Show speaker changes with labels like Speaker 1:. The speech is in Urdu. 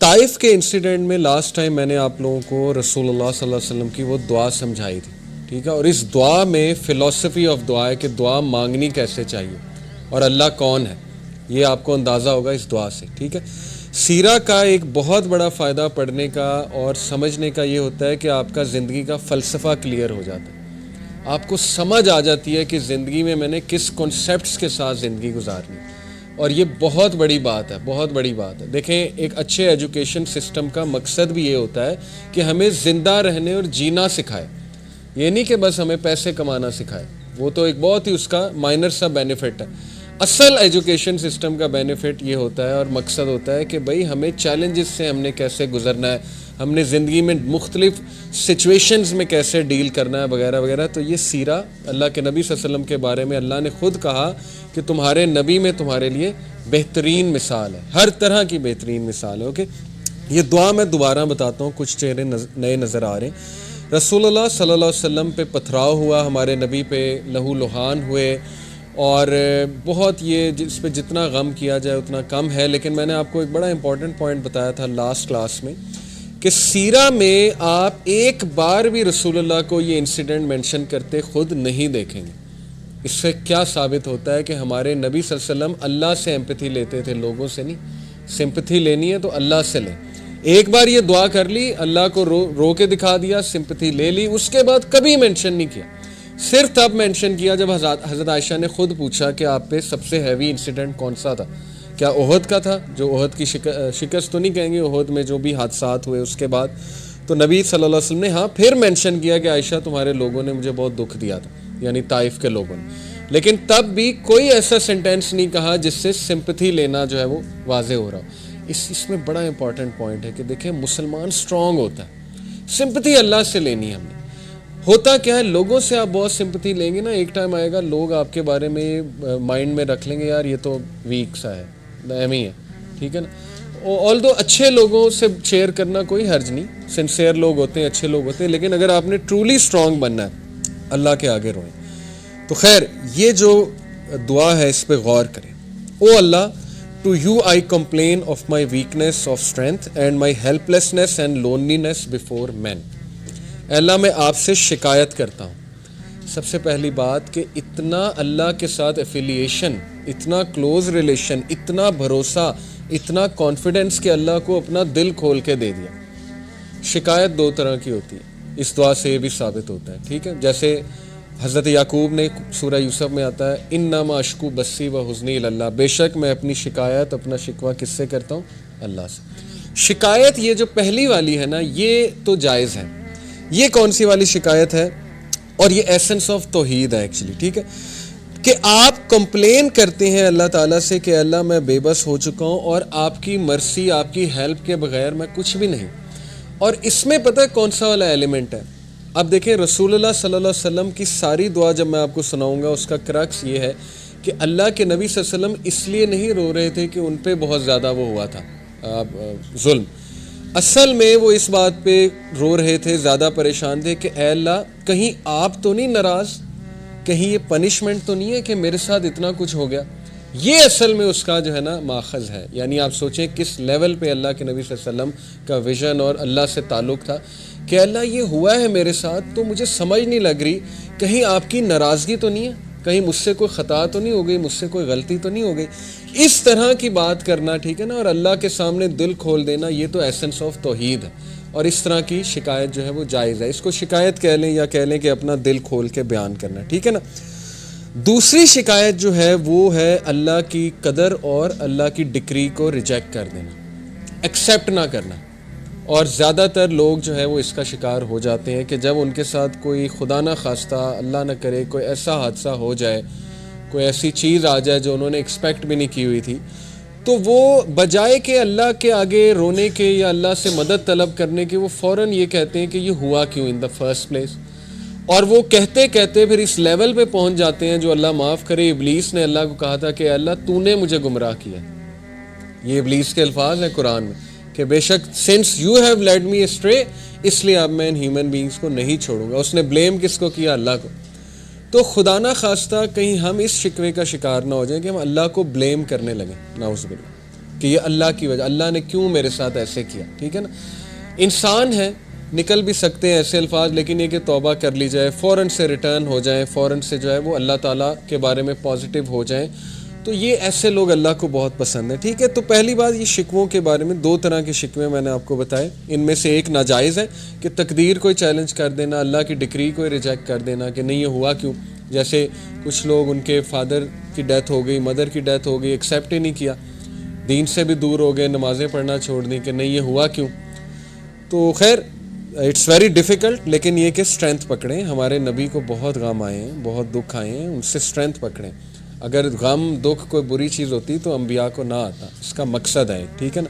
Speaker 1: طائف کے انسیڈنٹ میں لاسٹ ٹائم میں نے آپ لوگوں کو رسول اللہ صلی اللہ علیہ وسلم کی وہ دعا سمجھائی تھی، ٹھیک ہے، اور اس دعا میں فلسفی آف دعا ہے کہ دعا مانگنی کیسے چاہیے اور اللہ کون ہے، یہ آپ کو اندازہ ہوگا اس دعا سے، ٹھیک ہے۔ سیرہ کا ایک بہت بڑا فائدہ پڑھنے کا اور سمجھنے کا یہ ہوتا ہے کہ آپ کا زندگی کا فلسفہ کلیئر ہو جاتا ہے، آپ کو سمجھ آ جاتی ہے کہ زندگی میں نے کس کنسیپٹس کے ساتھ زندگی گزارنی، اور یہ بہت بڑی بات ہے، بہت بڑی بات ہے۔ دیکھیں، ایک اچھے ایجوکیشن سسٹم کا مقصد بھی یہ ہوتا ہے کہ ہمیں زندہ رہنے اور جینا سکھائے، یہ نہیں کہ بس ہمیں پیسے کمانا سکھائے، وہ تو ایک بہت ہی اس کا مائنر سا بینیفٹ ہے۔ اصل ایجوکیشن سسٹم کا بینیفٹ یہ ہوتا ہے اور مقصد ہوتا ہے کہ بھئی ہمیں چیلنجز سے ہم نے کیسے گزرنا ہے، ہم نے زندگی میں مختلف سچویشنز میں کیسے ڈیل کرنا ہے وغیرہ وغیرہ۔ تو یہ سیرہ اللہ کے نبی صلی اللہ علیہ وسلم کے بارے میں اللہ نے خود کہا کہ تمہارے نبی میں تمہارے لیے بہترین مثال ہے، ہر طرح کی بہترین مثال ہے۔ اوکے، یہ دعا میں دوبارہ بتاتا ہوں، کچھ چہرے نئے نظر آ رہے ہیں۔ رسول اللہ صلی اللہ علیہ وسلم پہ پتھراؤ ہوا، ہمارے نبی پہ لہو لہان ہوئے، اور بہت یہ جس پہ جتنا غم کیا جائے اتنا کم ہے، لیکن میں نے آپ کو ایک بڑا امپورٹنٹ پوائنٹ بتایا تھا لاسٹ کلاس میں کہ سیرہ میں آپ ایک بار بھی رسول اللہ کو یہ انسیڈنٹ مینشن کرتے خود نہیں دیکھیں گے۔ اس سے کیا ثابت ہوتا ہے کہ ہمارے نبی صلی اللہ علیہ وسلم اللہ سے ایمپتھی لیتے تھے، لوگوں سے نہیں۔ سمپتھی لینی ہے تو اللہ سے لیں۔ ایک بار یہ دعا کر لی، اللہ کو رو کے دکھا دیا، سمپتھی لے لی، اس کے بعد کبھی مینشن نہیں کیا۔ صرف تب مینشن کیا جب حضرت عائشہ نے خود پوچھا کہ آپ پہ سب سے ہیوی انسیڈنٹ کون سا تھا؟ کیا احد کا تھا؟ جو احد کی شکست تو نہیں کہیں گے، احد میں جو بھی حادثات ہوئے اس کے بعد تو نبی صلی اللہ علیہ وسلم نے ہاں پھر مینشن کیا کہ عائشہ تمہارے لوگوں نے مجھے بہت دکھ دیا تھا، یعنی طائف کے لوگوں نے، لیکن تب بھی کوئی ایسا سینٹینس نہیں کہا جس سے سمپتھی لینا جو ہے وہ واضح ہو رہا ہو۔ اس میں بڑا امپورٹنٹ پوائنٹ ہے کہ دیکھیں مسلمان سٹرونگ ہوتا ہے، سمپتھی اللہ سے لینی ہے ہم نے۔ ہوتا کیا ہے، لوگوں سے آپ بہت سمپتھی لیں گے نا، ایک ٹائم آئے گا لوگ آپ کے بارے میں مائنڈ میں رکھ لیں گے یار یہ تو ویک سا ہے، ایم ہی ہے، ٹھیک ہے نا۔ آلدو اچھے لوگوں سے شیئر کرنا کوئی حرج نہیں، سنسیئر لوگ ہوتے ہیں، اچھے لوگ ہوتے ہیں، لیکن اگر آپ نے ٹرولی سٹرونگ بننا ہے اللہ کے آگے روئیں۔ تو خیر، یہ جو دعا ہے اس پہ غور کریں۔ O Allah, to you I complain of my weakness of strength and my helplessness and loneliness before men. اے اللہ، میں آپ سے شکایت کرتا ہوں۔ سب سے پہلی بات کہ اتنا اللہ کے ساتھ ایفیلیشن، اتنا کلوز ریلیشن، اتنا بھروسہ، اتنا کانفیڈنس کہ اللہ کو اپنا دل کھول کے دے دیا۔ شکایت دو طرح کی ہوتی ہے، اس دعا سے یہ بھی ثابت ہوتا ہے، ٹھیک ہے۔ جیسے حضرت یعقوب نے سورہ یوسف میں آتا ہے انما اشکو بسی و حزنی اللہ، بے شک میں اپنی شکایت، اپنا شکوہ کس سے کرتا ہوں؟ اللہ سے۔ شکایت یہ جو پہلی والی ہے نا، یہ تو جائز ہے۔ یہ کون سی والی شکایت ہے؟ اور یہ ایسنس آف توحید ہے ایکچولی، ٹھیک ہے، کہ آپ کمپلین کرتے ہیں اللہ تعالیٰ سے کہ اللہ میں بے بس ہو چکا ہوں اور آپ کی مرسی، آپ کی ہیلپ کے بغیر میں کچھ بھی نہیں۔ اور اس میں پتہ ہے کون سا والا ایلیمنٹ ہے؟ اب دیکھیں رسول اللہ صلی اللہ علیہ وسلم کی ساری دعا جب میں آپ کو سناؤں گا، اس کا کرکس یہ ہے کہ اللہ کے نبی صلی اللہ علیہ وسلم اس لیے نہیں رو رہے تھے کہ ان پہ بہت زیادہ وہ ہوا تھا ظلم، اصل میں وہ اس بات پہ رو رہے تھے، زیادہ پریشان تھے کہ اے اللہ کہیں آپ تو نہیں ناراض، کہیں یہ پنشمنٹ تو نہیں ہے کہ میرے ساتھ اتنا کچھ ہو گیا۔ یہ اصل میں اس کا جو ہے نا ماخذ ہے، یعنی آپ سوچیں کس لیول پہ اللہ کے نبی صلی اللہ علیہ وسلم کا ویژن اور اللہ سے تعلق تھا کہ اللہ یہ ہوا ہے میرے ساتھ تو مجھے سمجھ نہیں لگ رہی، کہیں آپ کی ناراضگی تو نہیں ہے، کہیں مجھ سے کوئی خطا تو نہیں ہو گئی، مجھ سے کوئی غلطی تو نہیں ہو گئی۔ اس طرح کی بات کرنا، ٹھیک ہے نا، اور اللہ کے سامنے دل کھول دینا، یہ تو ایسنس آف توحید ہے، اور اس طرح کی شکایت جو ہے وہ جائز ہے۔ اس کو شکایت کہہ لیں یا کہہ لیں کہ اپنا دل کھول کے بیان کرنا، ٹھیک ہے نا۔ دوسری شکایت جو ہے وہ ہے اللہ کی قدر اور اللہ کی ڈکری کو ریجیکٹ کر دینا، ایکسیپٹ نہ کرنا۔ اور زیادہ تر لوگ جو ہے وہ اس کا شکار ہو جاتے ہیں کہ جب ان کے ساتھ کوئی خدا نہ خواستہ، اللہ نہ کرے، کوئی ایسا حادثہ ہو جائے، کوئی ایسی چیز آ جائے جو انہوں نے ایکسپیکٹ بھی نہیں کی ہوئی تھی، تو وہ بجائے کہ اللہ کے آگے رونے کے یا اللہ سے مدد طلب کرنے کے، وہ فوراً یہ کہتے ہیں کہ یہ ہوا کیوں ان دا فرسٹ پلیس۔ اور وہ کہتے کہتے پھر اس لیول پہ پہنچ جاتے ہیں جو اللہ معاف کرے، ابلیس نے اللہ کو کہا تھا کہ اللہ تو نے مجھے گمراہ کیا۔ یہ ابلیس کے الفاظ ہیں قرآن میں کہ بے شک since you have led me astray, اس لیے اب میں ان ہیومن بینگز کو نہیں چھوڑوں گا۔ اس نے بلیم کس کو کیا؟ اللہ کو۔ تو خدا نہ خواستہ کہیں ہم اس شکوے کا شکار نہ ہو جائیں کہ ہم اللہ کو بلیم کرنے لگیں، نعوذ باللہ۔ کہ یہ اللہ کی وجہ، اللہ نے کیوں میرے ساتھ ایسے کیا. ٹھیک ہے نا. انسان ہے، نکل بھی سکتے ہیں ایسے الفاظ، لیکن یہ کہ توبہ کر لی جائے، فوراً سے ریٹرن ہو جائیں، فوراً سے جو ہے وہ اللہ تعالیٰ کے بارے میں پازیٹیو ہو جائیں، تو یہ ایسے لوگ اللہ کو بہت پسند ہیں. ٹھیک ہے. تو پہلی بات یہ شکووں کے بارے میں، دو طرح کے شکوے میں نے آپ کو بتائے. ان میں سے ایک ناجائز ہے کہ تقدیر کو چیلنج کر دینا، اللہ کی ڈکری کو ریجیکٹ کر دینا کہ نہیں یہ ہوا کیوں. جیسے کچھ لوگ ان کے فادر کی ڈیتھ ہو گئی، مدر کی ڈیتھ ہو گئی، ایکسیپٹ ہی نہیں کیا، دین سے بھی دور ہو گئے، نمازیں پڑھنا چھوڑ دیں کہ نہیں یہ ہوا کیوں. تو خیر اٹس ویری ڈیفیکلٹ، لیکن یہ کہ اسٹرینتھ پکڑیں. ہمارے نبی کو بہت غم آئے ہیں، بہت دکھ آئے ہیں، ان سے اسٹرینتھ پکڑیں. اگر غم دکھ کوئی بری چیز ہوتی تو انبیاء کو نہ آتا، اس کا مقصد ہے. ٹھیک ہے نا.